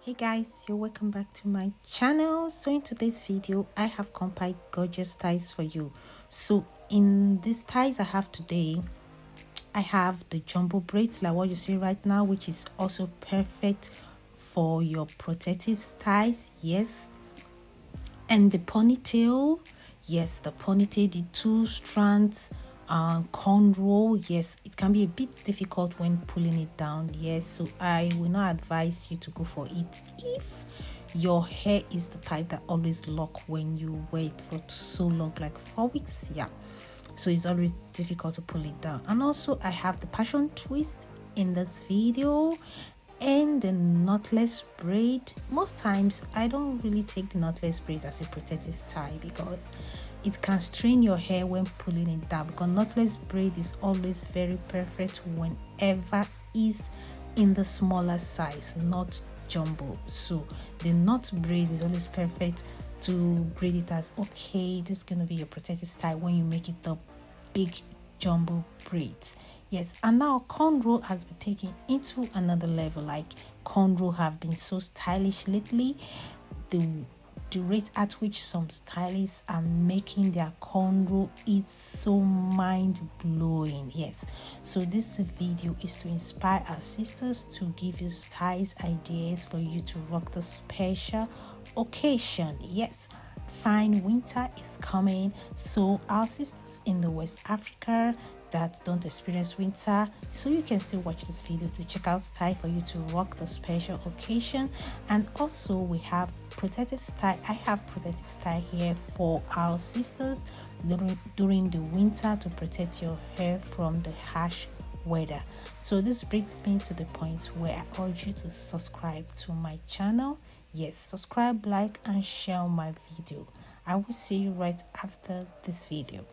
Hey guys, you're welcome back to my channel. So in today's video I have compiled gorgeous ties for you. So in these ties I have today, I have the jumbo braids like what you see right now, which is also perfect for your protective ties. Yes, and the ponytail, yes, the ponytail, the two strands cornrow. Yes, it can be a bit difficult when pulling it down. Yes, so I will not advise you to go for it if your hair is the type that always lock when you wait for so long, like 4 weeks. Yeah, so it's always difficult to pull it down. And also I have the passion twist in this video and the knotless braid. Most times I don't really take the knotless braid as a protective tie because it can strain your hair when pulling it down, because knotless braid is always very perfect whenever is in the smaller size, not jumbo. So the knot braid is always perfect to grade it as okay, this is going to be your protective style when you make it the big jumbo braids. Yes, and now cornrow has been taken into another level. Like cornrow have been so stylish lately. The rate at which some stylists are making their cornrow is so mind-blowing. Yes, so this video is to inspire our sisters, to give you styles ideas for you to rock the special occasion. Yes, fine winter is coming, so our sisters in the West Africa that don't experience winter, so you can still watch this video to check out style for you to rock the special occasion. And also we have protective style. I have protective style here for our sisters during the winter to protect your hair from the harsh weather. So this brings me to the point where I urge you to subscribe to my channel. Yes, subscribe, like and share my video. I will see you right after this video.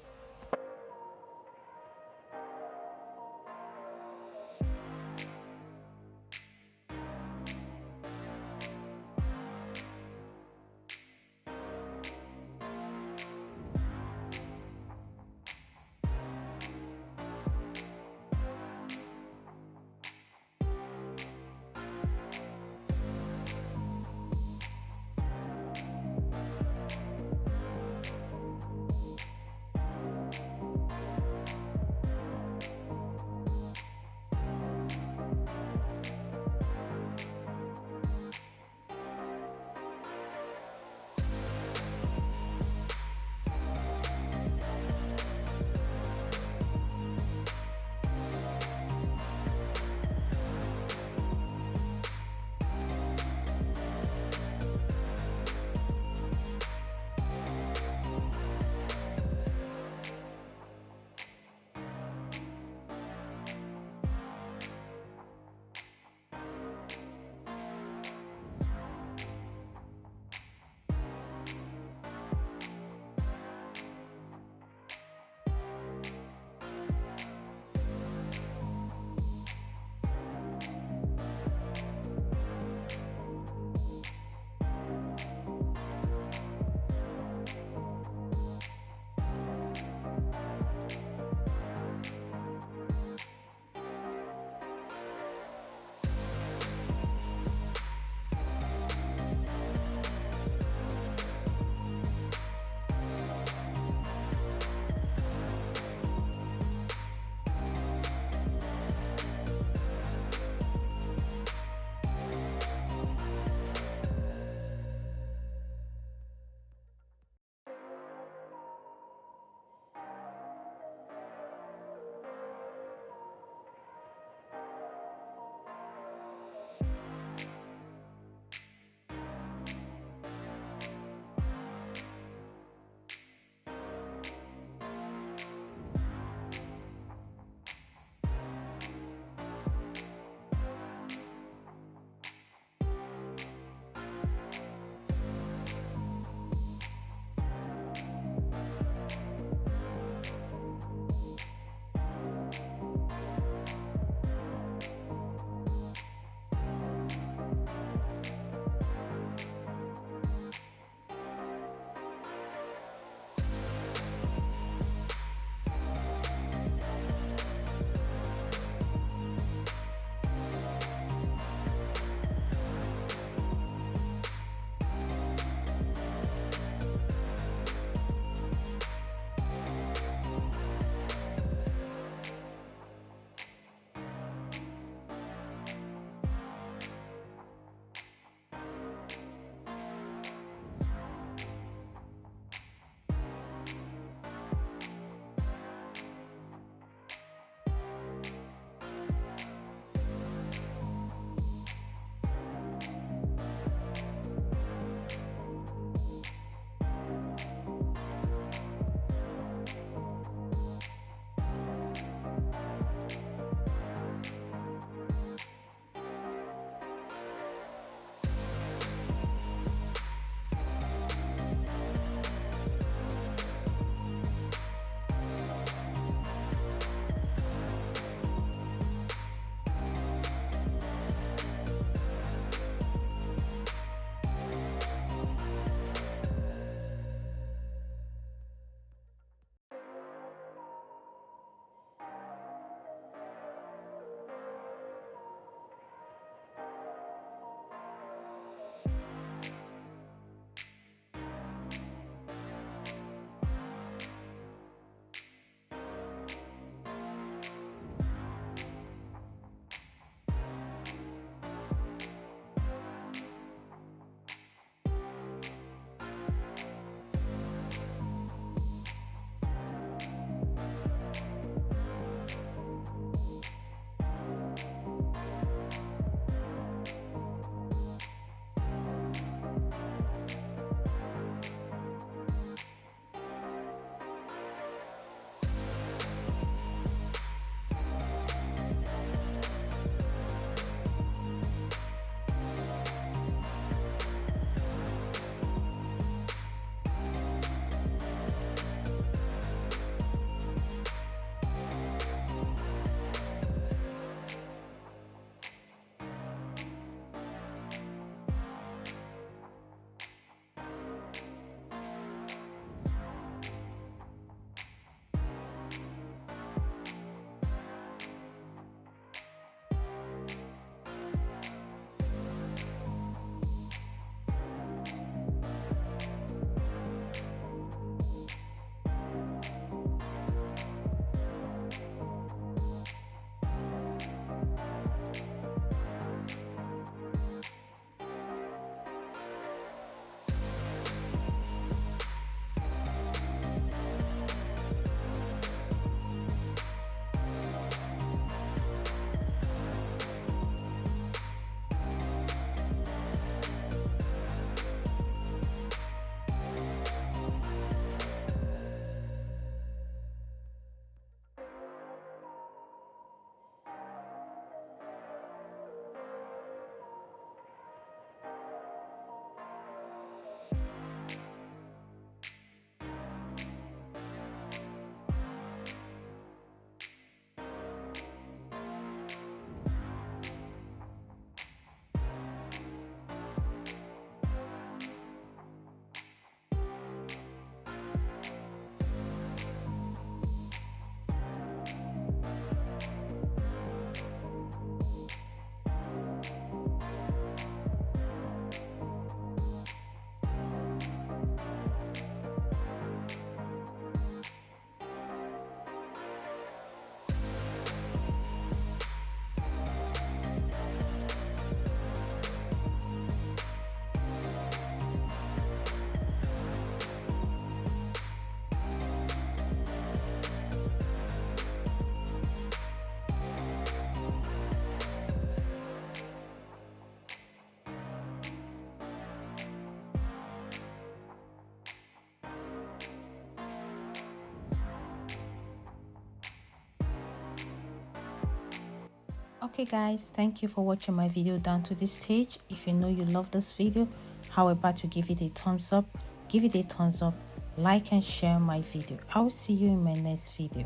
Okay guys, thank you for watching my video down to this stage. If you know you love this video, how about to give it a thumbs up, give it a thumbs up, like and share my video. I will see you in my next video.